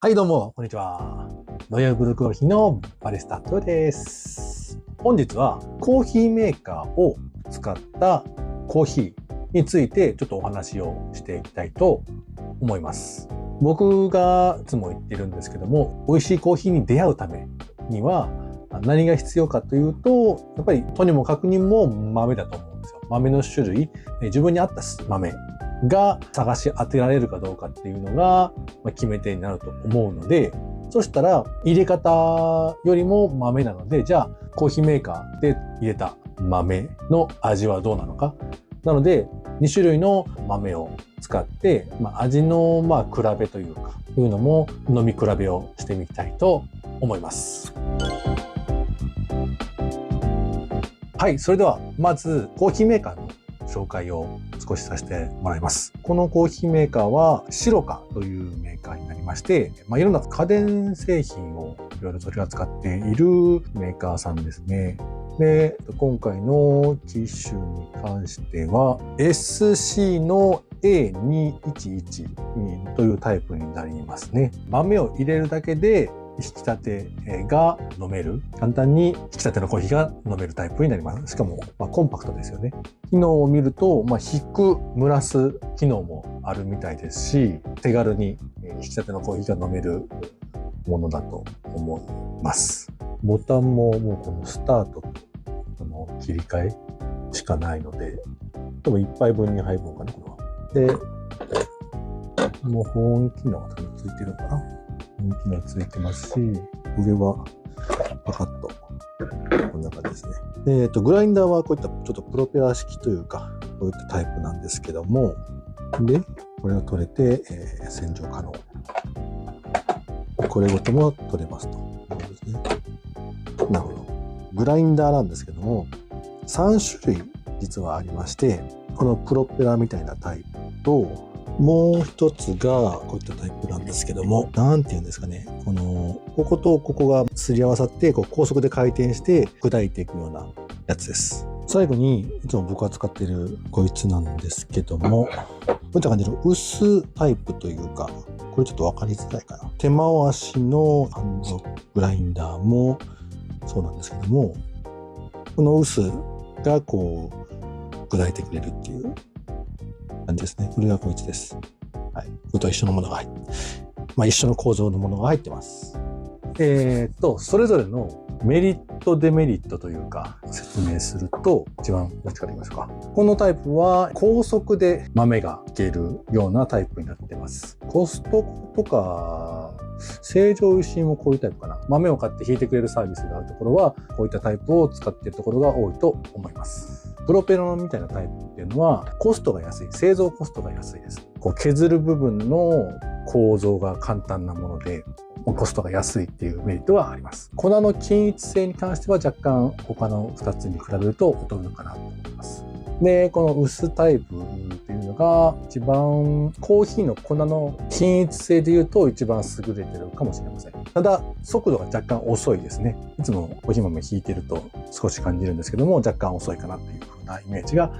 はいどうも、こんにちは。ロイヤルブルーコーヒーのバリスタトヨです。本日はコーヒーメーカーを使ったコーヒーについてちょっとお話をしていきたいと思います。僕がいつも言ってるんですけども、美味しいコーヒーに出会うためには何が必要かというと、やっぱりとにもかくにも豆だと思うんですよ。豆の種類、自分に合った豆が探し当てられるかどうかっていうのが決め手になると思うので、そしたら入れ方よりも豆なので、じゃあコーヒーメーカーで入れた豆の味はどうなのか。なので2種類の豆を使って、味の比べというか、いうのも飲み比べをしてみたいと思います。はい、それではまずコーヒーメーカーの紹介を少しさせてもらいます。このコーヒーメーカーはシロカというメーカーになりまして、いろんな家電製品をいろいろ取り扱っているメーカーさんですね。で、今回の機種に関しては SC の A211 というタイプになりますね。豆を入れるだけで引き立てが飲める。簡単に引き立てのコーヒーが飲めるタイプになります。しかも、コンパクトですよね。機能を見ると、引く、蒸らす機能もあるみたいですし、手軽に引き立てのコーヒーが飲めるものだと思います。ボタンももうこのスタートとこの切り替えしかないので、多分1杯分2杯分かな、これは。で、もう保温機能が多分ついてるのかな。人気がついてますし、上はパカッとこんな感じですね。グラインダーはこういったちょっとプロペラ式というか、こういったタイプなんですけども、で、これが取れて、洗浄可能。これごとも取れますということですね。なるほど。グラインダーなんですけども、3種類実はありまして、このプロペラみたいなタイプと、もう一つがこういったタイプなんですけども、なんていうんですかね、こことここがすり合わさって高速で回転して砕いていくようなやつです。最後にいつも僕が使っているこいつなんですけども、こういった感じの薄タイプというか、これちょっと分かりづらいかな。手回しのハンドグラインダーもそうなんですけども、この薄がこう砕いてくれるっていう感じですね。これがこいつです。はい。これと一緒のものが入って、一緒の構造のものが入ってます。それぞれのメリット、デメリットというか、説明すると、一番どっちから言いましょうか。このタイプは高速で豆がいけるようなタイプになってます。コストコとか、成城石井もこういうタイプかな。豆を買って引いてくれるサービスがあるところは、こういったタイプを使っているところが多いと思います。プロペラみたいなタイプっていうのはコストが安い。製造コストが安いです。削る部分の構造が簡単なもので、コストが安いっていうメリットはあります。粉の均一性に関しては若干他の2つに比べると劣るのかなと思います。で、この薄タイプっていうのが一番コーヒーの粉の均一性でいうと一番優れてるかもしれません。ただ速度が若干遅いですね。いつもコーヒー豆引いてると少し感じるんですけども、若干遅いかなというふうなイメージが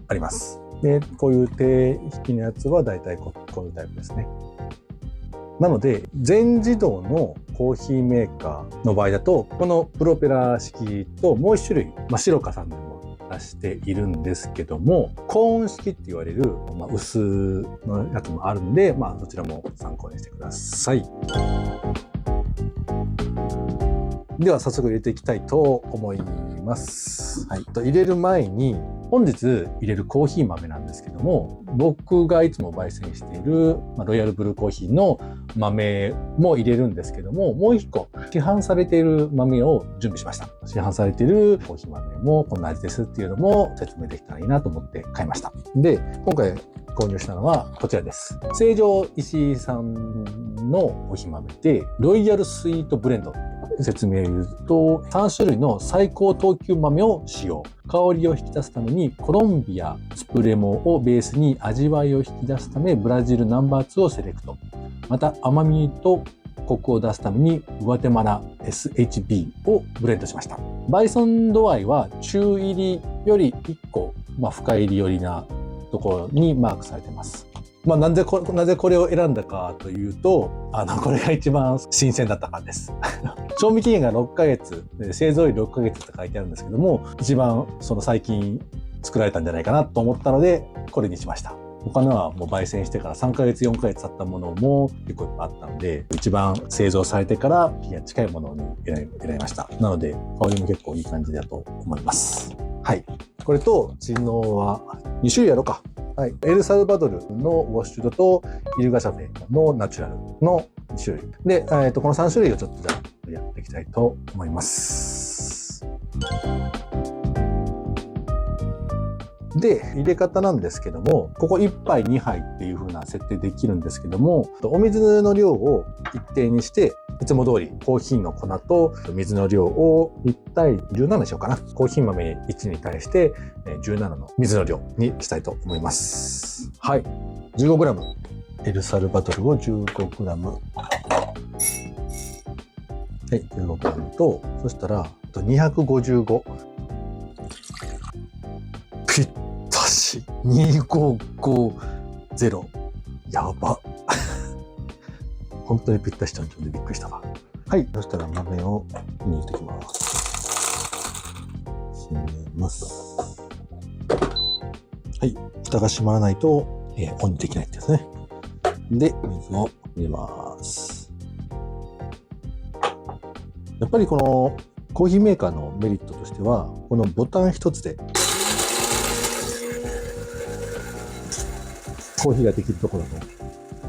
あります。で、こういう手引きのやつはだいたいこういうタイプですね。なので全自動のコーヒーメーカーの場合だとこのプロペラ式ともう一種類、シロカさんでも出しているんですけども、高温式って言われる、薄のやつもあるんで、どちらも参考にしてください。では早速入れていきたいと思います。はい、入れる前に本日入れるコーヒー豆なんですけども、僕がいつも焙煎しているロイヤルブルーコーヒーの豆も入れるんですけども、もう一個市販されている豆を準備しました。市販されているコーヒー豆もこんな味ですっていうのも説明できたらいいなと思って買いました。で、今回購入したのはこちらです。成城石井さんのコーヒー豆でロイヤルスイートブレンド。説明を言うと3種類の最高等級豆を使用。香りを引き出すためにコロンビアスプレモをベースに味わいを引き出すためブラジルナンバー2をセレクト。また甘みとコクを出すためにグアテマラ SHB をブレンドしました。焙煎度合いは中入りより1個、深入り寄りなところにマークされています。なぜこれを選んだかというと、これが一番新鮮だったからです。賞味期限が6ヶ月、製造日6ヶ月って書いてあるんですけども、一番最近作られたんじゃないかなと思ったので、これにしました。他のはもう焙煎してから3ヶ月、4ヶ月経ったものも結構いっぱいあったので、一番製造されてから日が近いものに選びました。なので、香りも結構いい感じだと思います。はい。これと、チノは2種類やろうか。はい。エルサルバドルのウォッシュドとイルガシャフェのナチュラルの2種類。で、この3種類をちょっとじゃあやっていきたいと思います。で、入れ方なんですけども、ここ1杯2杯っていう風な設定できるんですけども、お水の量を一定にして、いつも通りコーヒーの粉と水の量を1対17にしようかな。コーヒー豆1に対して17の水の量にしたいと思います。はい。15g。エルサルバドルを 15g。はい、15g と、そしたら255。ぴったし。2550。やば。本当にぴったしちゃうんでびっくりしたわ。はい。そしたら豆を入れていきます。閉めます。はい。蓋が閉まらないと、オンにできないんですね。で、水を入れます。やっぱりこのコーヒーメーカーのメリットとしては、このボタン一つでコーヒーができるところだ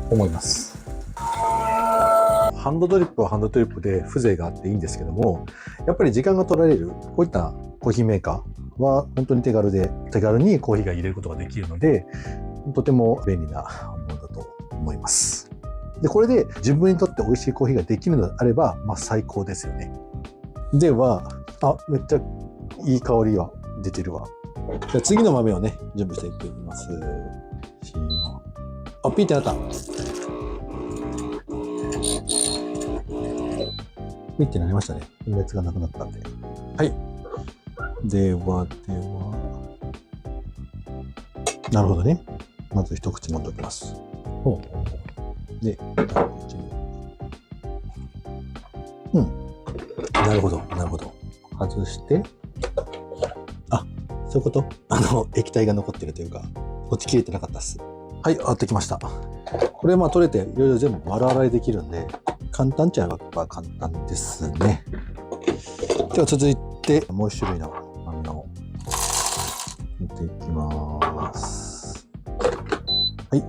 と思います。ハンドドリップはハンドドリップで風情があっていいんですけども、やっぱり時間が取られる、こういったコーヒーメーカーは本当に手軽にコーヒーが入れることができるので、とても便利なものだと思います。で、これで自分にとって美味しいコーヒーができるのであれば、最高ですよね。では、めっちゃいい香りが出てるわ。じゃあ次の豆をね、準備していってみます。ピーってなった。ピーってなりましたね。分裂がなくなったんで。はい。では。なるほどね。まず一口持っておきます。で、なるほど。外して、そういうこと？液体が残ってるというか、落ちきれてなかったっす。はい、洗ってきました。これ取れていろいろ全部丸洗いできるんで、簡単っちゃやっぱ簡単ですね。では続いて、もう一種類の豆を見ていきます。はい。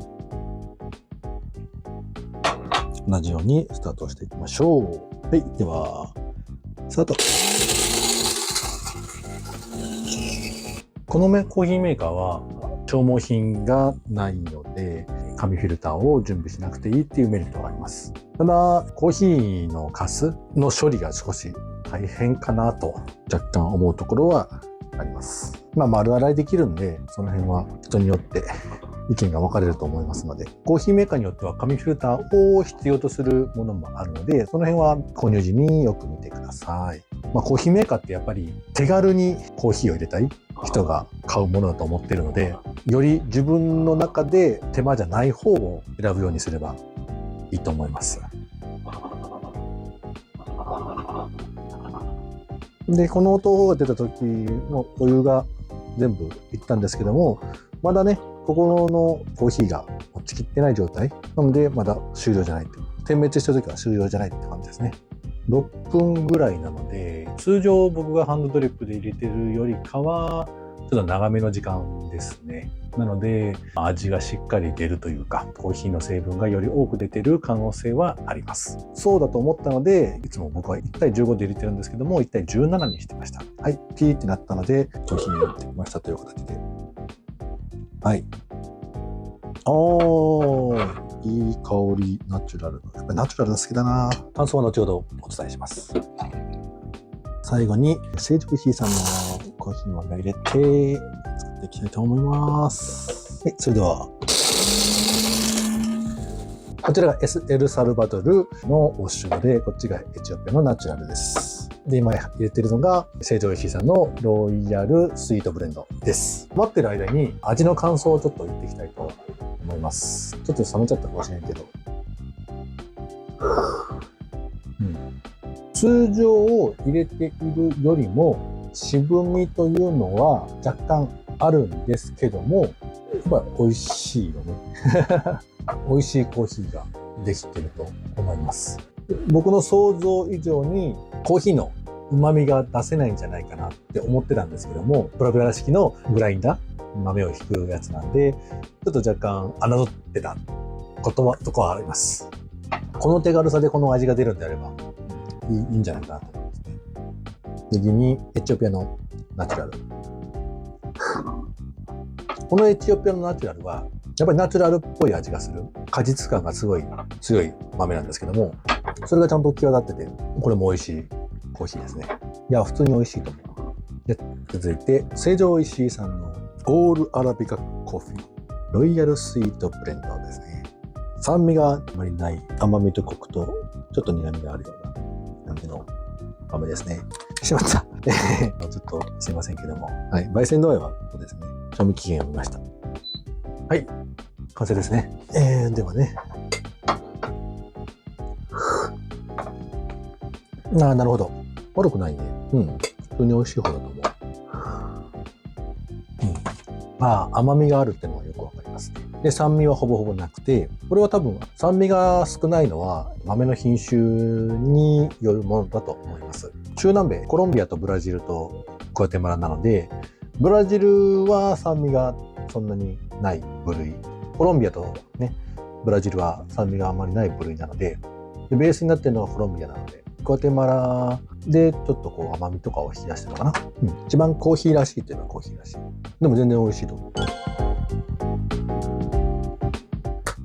同じようにスタートしていきましょう。はい、では、スタート。このコーヒーメーカーは消耗品がないので、紙フィルターを準備しなくていいっていうメリットがあります。ただ、コーヒーのカスの処理が少し大変かなと若干思うところはあります。丸洗いできるんで、その辺は人によって意見が分かれると思いますので、コーヒーメーカーによっては紙フィルターを必要とするものもあるので、その辺は購入時によく見てください。コーヒーメーカーってやっぱり手軽にコーヒーを入れたい人が買うものだと思っているので、より自分の中で手間じゃない方を選ぶようにすればいいと思います。で、この音が出た時のお湯が全部いったんですけども、まだね、ここのコーヒーが落ちきってない状態なので、まだ終了じゃない。点滅した時は終了じゃないって感じですね。6分ぐらいなので、通常僕がハンドドリップで入れてるよりかは、ちょっと長めの時間ですね。なので、味がしっかり出るというか、コーヒーの成分がより多く出てる可能性はあります。そうだと思ったので、いつも僕は1対15で入れてるんですけども、1対17にしてました。はい、ピーってなったので、コーヒーに入れてきましたという形で。はい。いい香り、ナチュラル。やっぱりナチュラルが好きだな。感想は後ほどお伝えします。最後に、セージビヒーさんのコーヒー豆を入れて、作っていきたいと思います。はい、それでは。こちらがエルサルバドルのウォッシュドで、こっちがエチオピアのナチュラルです。で、今入れてるのが、成城石井さんのロイヤルスイートブレンドです。待ってる間に味の感想をちょっと言っていきたいと思思います。ちょっと冷めちゃったかもしれないけど。通常を入れているよりも渋みというのは若干あるんですけども、やっぱり美味しいよね。美味しいコーヒーができてると思います。僕の想像以上にコーヒーの旨味が出せないんじゃないかなって思ってたんですけども、プロペラ式のグラインダー、豆をひくやつなんで、ちょっと若干侮ってたとこはあります。この手軽さでこの味が出るんであればいいんじゃないかなと思いますね。次にエチオピアのナチュラル。このエチオピアのナチュラルはやっぱりナチュラルっぽい味がする。果実感がすごい強い豆なんですけども、それがちゃんと際立ってて、これも美味しいコーヒーですね。いや、普通に美味しいと思う。で、続いて、成城石井さんのオールアラビカコーヒー。ロイヤルスイートブレンドですね。酸味があまりない甘みとコクとちょっと苦味があるような感じの豆ですね。しまった。ちょっとすいませんけども。はい。焙煎度合いはここですね。賞味期限を見ました。はい。完成ですね。ではね。なるほど。悪くないね。うん。普通に美味しい方だと思う。まあ、甘みがあるっていうのはよくわかりますね。で、酸味はほぼほぼなくて、これは多分酸味が少ないのは豆の品種によるものだと思います。中南米、コロンビアとブラジルとグアテマラなので、ブラジルは酸味がそんなにない部類。コロンビアとね、ブラジルは酸味があまりない部類なので、ベースになっているのはコロンビアなので、グアテマラでちょっとこう甘みとかを引き出してるのかな。一番コーヒーらしいというのはコーヒーらしい。でも全然美味しいと思う。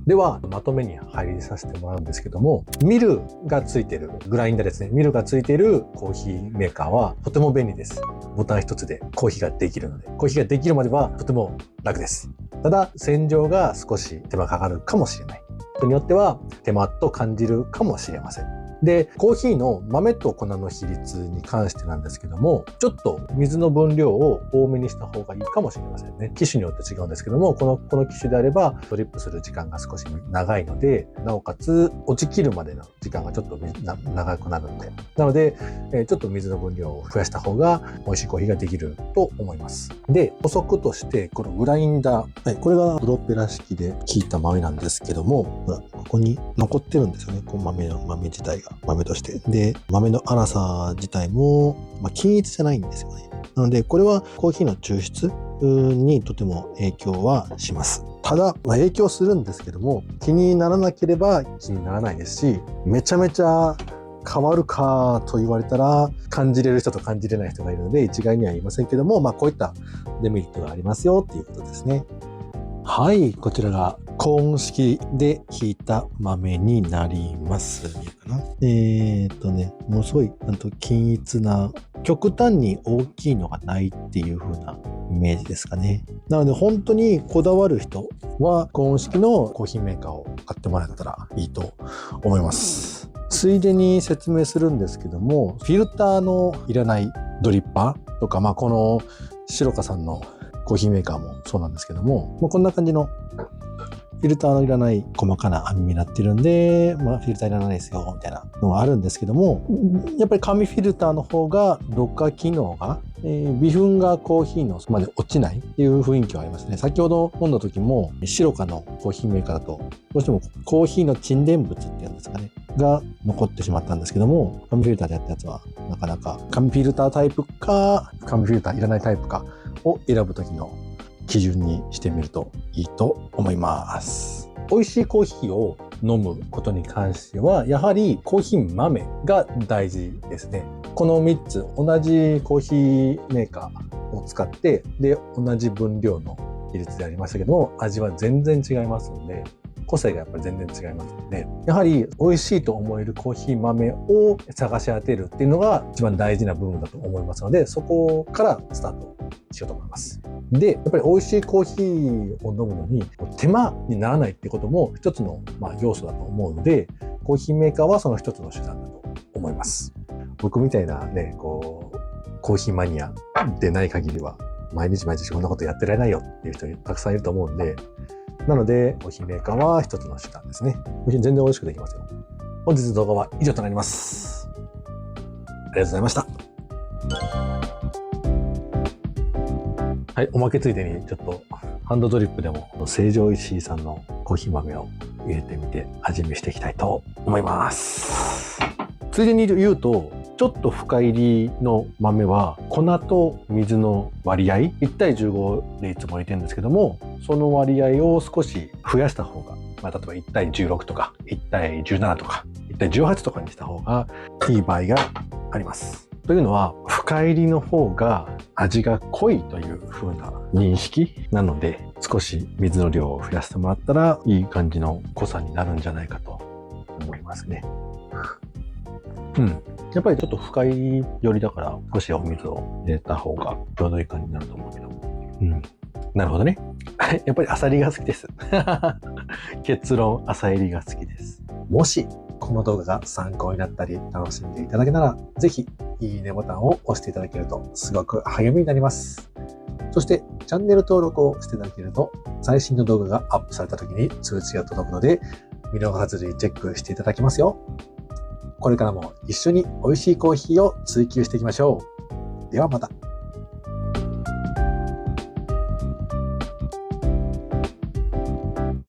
では、まとめに入りさせてもらうんですけども、ミルがついてる、グラインダーですね。ミルがついてるコーヒーメーカーはとても便利です。ボタン一つでコーヒーができるので、コーヒーができるまではとても楽です。ただ、洗浄が少し手間かかるかもしれない。人によっては手間と感じるかもしれません。で、コーヒーの豆と粉の比率に関してなんですけども、ちょっと水の分量を多めにした方がいいかもしれませんね。機種によって違うんですけども、この機種であればドリップする時間が少し長いので、なおかつ落ちきるまでの時間がちょっと長くなるので、なので、ちょっと水の分量を増やした方が美味しいコーヒーができると思います。で、補足としてこのグラインダー、はい、これがプロペラ式でひいた豆なんですけども、ほら、ここに残ってるんですよね。こう豆自体が。豆として。で、豆の粗さ自体も、均一じゃないんですよね。なので、これはコーヒーの抽出にとても影響はします。ただ、影響するんですけども、気にならなければ気にならないですし、めちゃめちゃ変わるかと言われたら、感じれる人と感じれない人がいるので、一概には言いませんけども、こういったデメリットがありますよっていうことですね。はい、こちらが高温式でひいた豆になります。ものすごい均一な、極端に大きいのがないっていう風なイメージですかね。なので本当にこだわる人は高温式のコーヒーメーカーを買ってもらえたらいいと思います。ついでに説明するんですけども、フィルターのいらないドリッパーとか、この白香さんのコーヒーメーカーもそうなんですけども、こんな感じのフィルターのいらない細かな網になってるんで、フィルターいらないですよみたいなのがあるんですけども、やっぱり紙フィルターの方がろ過機能が、微粉がコーヒーのそこまで落ちないっていう雰囲気はありますね。先ほど飲んだ時も白香のコーヒーメーカーだとどうしてもコーヒーの沈殿物っていうんですかねが残ってしまったんですけども、紙フィルターでやったやつはなかなか紙フィルタータイプか紙フィルターいらないタイプかを選ぶ時の基準にしてみるといいと思います。美味しいコーヒーを飲むことに関しては、やはりコーヒー豆が大事ですね。この3つ、同じコーヒーメーカーを使って、で、同じ分量の比率でありましたけども、味は全然違いますので、個性がやっぱり全然違いますので、やはり美味しいと思えるコーヒー豆を探し当てるっていうのが一番大事な部分だと思いますので、そこからスタートしようと思います。で、やっぱり美味しいコーヒーを飲むのに手間にならないってことも一つの要素だと思うので、コーヒーメーカーはその一つの手段だと思います。僕みたいなね、コーヒーマニアでない限りは毎日こんなことやってられないよっていう人たくさんいると思うんで、なので、コーヒーメーカーは一つの手段ですね。全然美味しくできますよ。本日の動画は以上となります。ありがとうございました。はい、おまけついでにちょっとハンドドリップでも成城石井さんのコーヒー豆を入れてみて味見していきたいと思います。ついでに言うと、ちょっと深入りの豆は粉と水の割合1対15でいつも入れてるんですけども、その割合を少し増やした方が、例えば1対16とか1対17とか1対18とかにした方がいい場合があります。というのは、深入りの方が味が濃いという風な認識なので、少し水の量を増やしてもらったらいい感じの濃さになるんじゃないかと思いますね。やっぱりちょっと深い寄りだから少しお水を入れた方がちょうどいい感じになると思うけど。なるほどね。やっぱりアサリが好きです。結論、アサリが好きです。もしこの動画が参考になったり楽しんでいただけたら、ぜひいいねボタンを押していただけるとすごく励みになります。そしてチャンネル登録をしていただけると最新の動画がアップされた時に通知が届くので、見逃さずにチェックしていただきますよ。これからも一緒に美味しいコーヒーを追求していきましょう。ではまた。